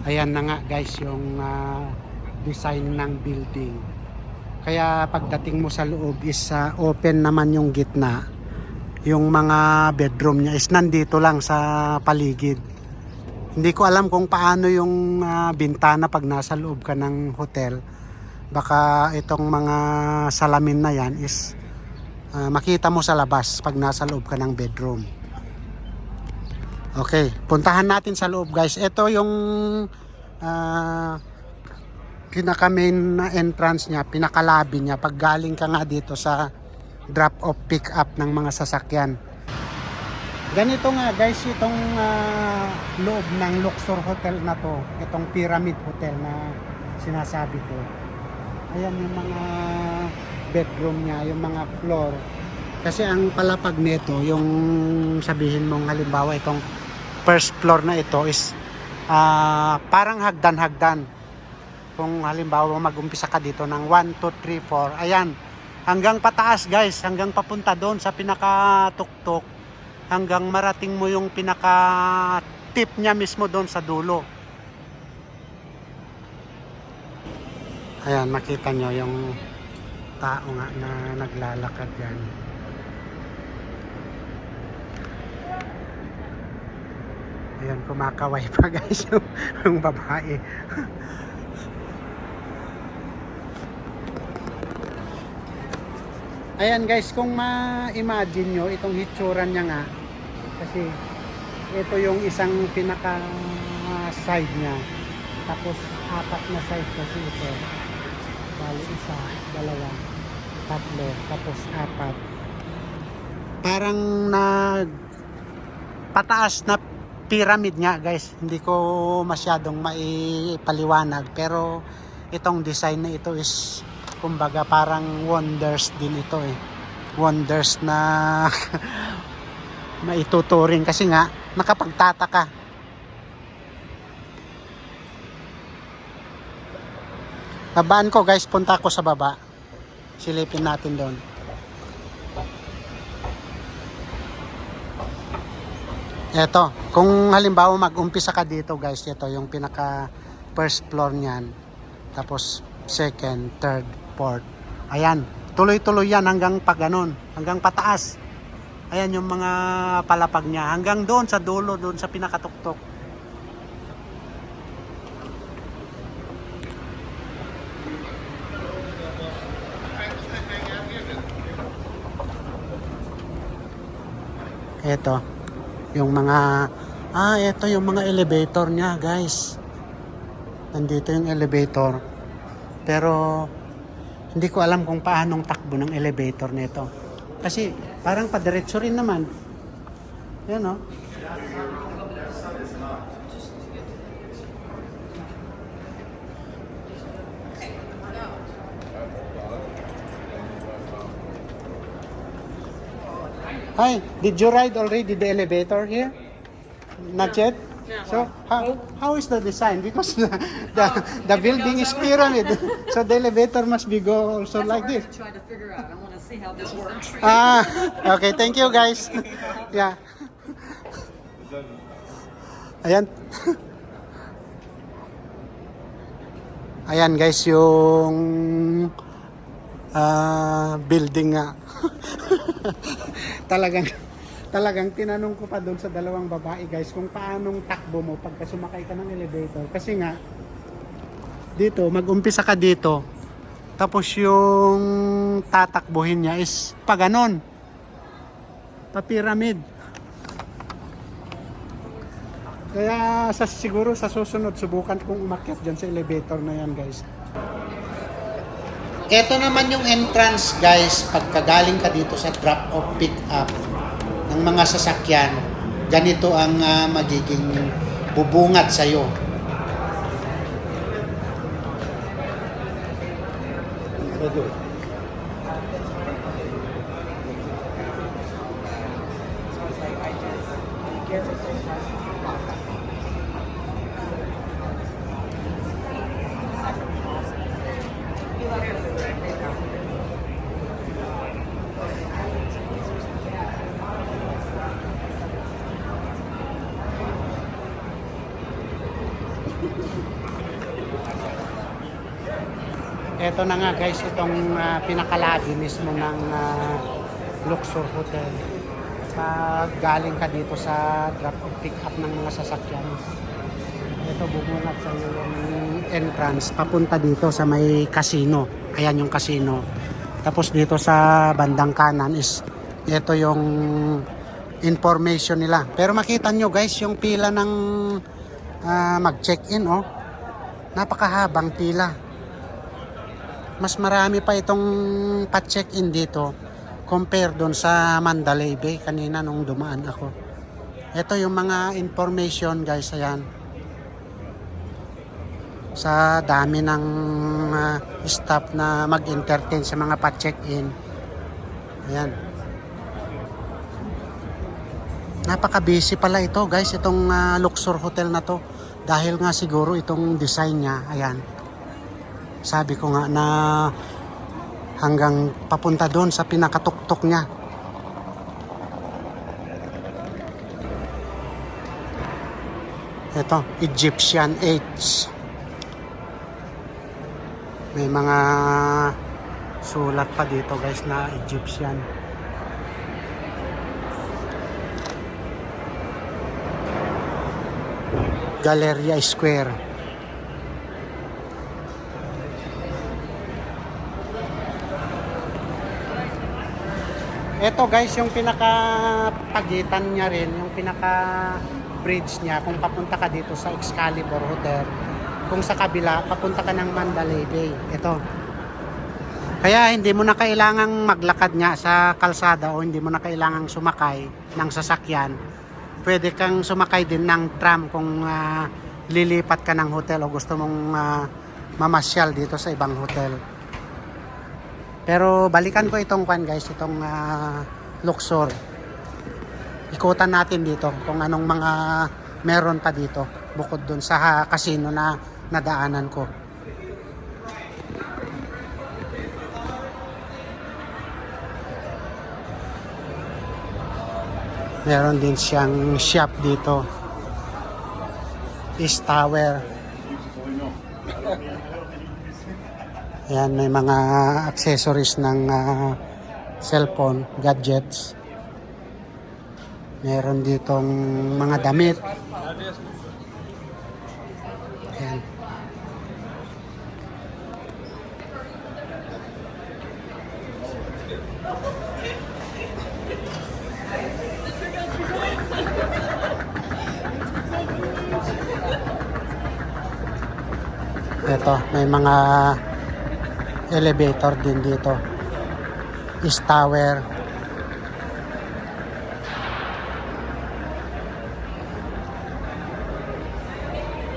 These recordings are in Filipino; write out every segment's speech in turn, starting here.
Ayan na nga guys yung design ng building. Kaya pagdating mo sa loob is open naman yung gitna. Yung mga bedroom niya is nandito lang sa paligid. Hindi ko alam kung paano yung bintana pag nasa loob ka ng hotel. Baka itong mga salamin na yan is makita mo sa labas pag nasa loob ka ng bedroom. Okay, puntahan natin sa loob guys. Ito yung pinaka main na entrance niya, pinakalabi niya pag galing ka nga dito sa drop off pick up ng mga sasakyan. Ganito nga guys itong loob ng Luxor Hotel na to, itong Pyramid Hotel na sinasabi ko. Ayan yung mga bedroom niya, yung mga floor. Kasi ang palapag nito, yung sabihin mong halimbawa itong first floor na ito is parang hagdan-hagdan. Kung halimbawa mag-umpisa ka dito ng 1, 2, 3, 4, ayan, hanggang pataas guys, hanggang papunta doon sa pinaka-tuktok, hanggang marating mo yung pinaka-tip niya mismo doon sa dulo. Ayan, makita nyo yung tao nga na naglalakad yan. Ayan, kumakaway pa guys yung babae. Ayan guys, kung ma-imagine nyo itong hitsura niya nga, kasi ito yung isang pinaka side niya, tapos 4 na side kasi ito, bali 1, 2, 3, tapos 4, parang nag pataas na pyramid nga guys. Hindi ko masyadong maipaliwanag, pero itong design na ito is kumbaga parang wonders din ito eh. Wonders na maituturing kasi nga nakapagtataka. Babaan ko guys, punta ko sa baba. Silipin natin doon. Eto, kung halimbawa mag-umpisa ka dito guys, ito yung pinaka first floor niyan. Tapos second, third, fourth. Ayan, tuloy-tuloy yan hanggang pa ganun, hanggang pataas. Ayan yung mga palapag niya hanggang doon sa dulo, doon sa pinakatuktok. Ito yung mga ito yung mga elevator niya guys. Nandito yung elevator, pero hindi ko alam kung paanong takbo ng elevator nito. Kasi parang padiretso rin naman. Yan o. Hi, did you ride already the elevator here? Not yet? So how is the design? Because the building is pyramid, so the elevator must be go also like this. Try to figure out. I want to see how this works. Okay, thank you guys. Yeah. Ayan. Ayan guys yung building nga. Talagang tinanong ko pa doon sa dalawang babae guys kung paanong takbo mo pagka sumakay ka ng elevator. Kasi nga, dito, mag-umpisa ka dito. Tapos yung tatakbuhin niya is pa ganon. Pa pyramid. Kaya siguro sa susunod, subukan kong umakyat dyan sa elevator na yan guys. Ito naman yung entrance guys, pagkagaling ka dito sa drop-off pick-up ng mga sasakyan, ganito ang magiging bubungad sa'yo. Ito na nga guys, itong pinakalabi mismo ng Luxor Hotel. Pag galing ka dito sa drop off pick up ng mga sasakyan, ito bubungat sa iyo yung entrance papunta dito sa may casino. Ayan yung casino. Tapos dito sa bandang kanan is ito yung information nila. Pero makita nyo guys yung pila ng mag-check-in, oh. Napakahabang pila. Mas marami pa itong pa-check-in dito compare doon sa Mandalay Bay kanina nung dumaan ako. Ito yung mga information guys, ayan. Sa dami ng staff na mag-entertain sa mga pa-check-in. Ayan. Napaka-busy pala ito guys, itong Luxor Hotel na to. Dahil nga siguro itong design niya, ayan. Sabi ko nga na hanggang papunta doon sa pinakatuktok niya. Ito, Egyptian Age. May mga sulat pa dito guys na Egyptian. Galleria Square. Ito guys, yung pinaka-pagitan niya rin, yung pinaka-bridge niya, kung papunta ka dito sa Excalibur Hotel, kung sa kabila, papunta ka ng Mandalay Bay. Ito. Kaya hindi mo na kailangang maglakad nga sa kalsada o hindi mo na kailangang sumakay ng sasakyan. Pwede kang sumakay din ng tram kung lilipat ka ng hotel o gusto mong mamasyal dito sa ibang hotel. Pero balikan ko itong guys, itong Luxor. Ikutan natin dito kung anong mga meron pa dito bukod dun sa casino na nadaanan ko. Meron din siyang shop dito. East Tower. Ayan, may mga accessories ng cellphone, gadgets. Meron ditong mga damit. Ayan. Ito, may mga elevator din dito. East Tower.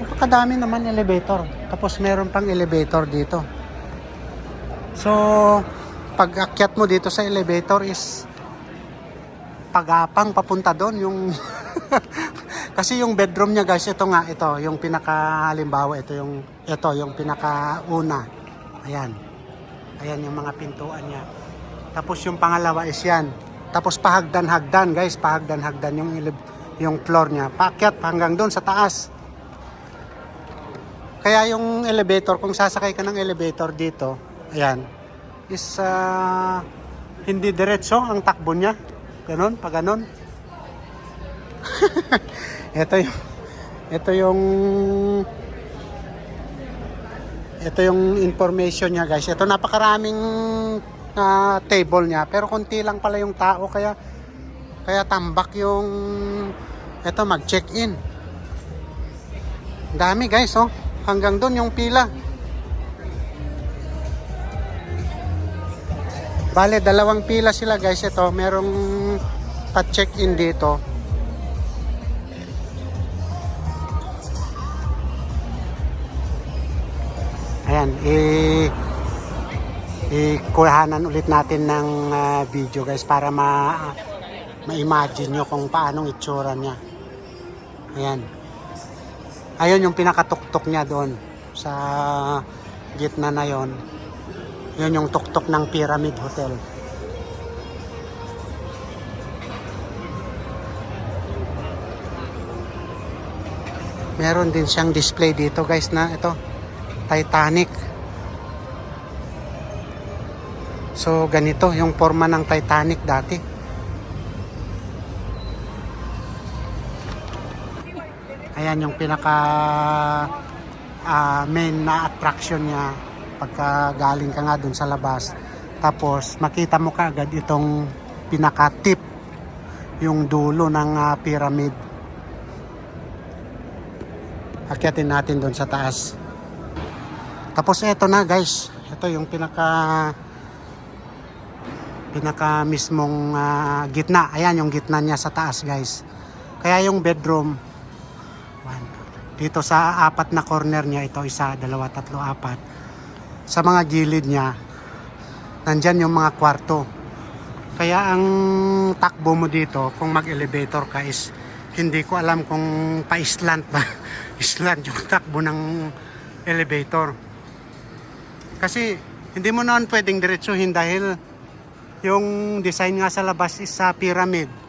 Napakadami naman elevator. Tapos meron pang elevator dito. So, pag akyat mo dito sa elevator is pagapang papunta doon yung kasi yung bedroom niya guys, ito nga, ito yung pinaka halimbawa, ito yung pinakauna. Ayan. Ayan yung mga pintuan niya. Tapos yung pangalawa is yan. Tapos pahagdan-hagdan guys, pahagdan-hagdan yung floor niya. Paakyat hanggang doon sa taas. Kaya yung elevator, kung sasakay ka ng elevator dito, ayan, is hindi diretso ang takbo niya. Ganon, pa ganon. Ito yung information niya guys. Ito napakaraming table niya, pero konti lang pala yung tao, kaya tambak yung mag-check-in. Dami guys, oh. Hanggang doon yung pila. Bale, dalawang pila sila guys. Ito, merong pa-check-in dito. Ayan, ikuhanan ulit natin ng video guys para ma-imagine nyo kung paanong itsura niya. Ayan. Ayun yung pinakatuktok niya doon sa gitna na yon. Yun yung tuktok ng Pyramid Hotel. Meron din siyang display dito guys na ito, Titanic. So ganito yung forma ng Titanic dati. Ayan yung pinaka main na attraction niya pagka galing ka nga dun sa labas. Tapos makita mo kaagad itong pinaka tip, yung dulo ng pyramid. Akyatin natin doon sa taas. Tapos eto na guys, ito yung pinaka mismong gitna. Ayan yung gitna niya sa taas guys. Kaya yung bedroom, dito sa apat na corner niya, ito isa, dalawa, tatlo, apat. Sa mga gilid niya, nandyan yung mga kwarto. Kaya ang takbo mo dito, kung mag-elevator ka is, hindi ko alam kung pa-islant ba. Islant yung takbo ng elevator. Kasi hindi mo naman pwedeng diretsuhin dahil yung design nga sa labas is sa pyramid.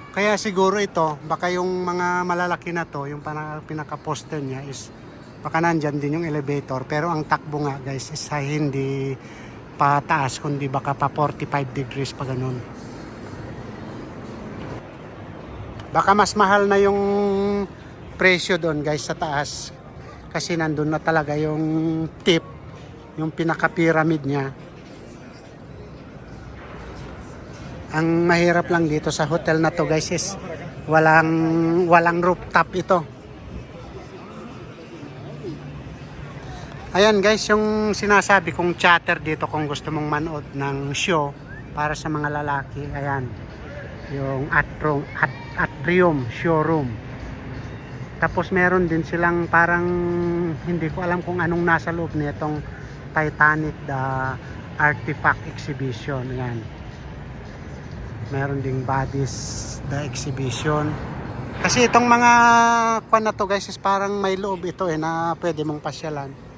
Kaya siguro ito, baka yung mga malalaki na to, yung pinaka-poster niya is baka nandyan din yung elevator. Pero ang takbo nga guys is hindi pataas, kundi baka pa 45 degrees pa ganun. Baka mas mahal na yung presyo doon guys sa taas. Kasi nandun na talaga yung tip, yung pinaka-pyramid niya. Ang mahirap lang dito sa hotel na to guys is walang rooftop ito. Ayan guys, yung sinasabi kong chatter dito kung gusto mong manood ng show para sa mga lalaki. Ayan, yung atrium showroom. Tapos meron din silang parang, hindi ko alam kung anong nasa loob nitong Titanic the Artifact Exhibition. Ayan. Meron ding Bodies the Exhibition. Kasi itong mga kwan na to guys is parang may loob ito na pwede mong pasyalan.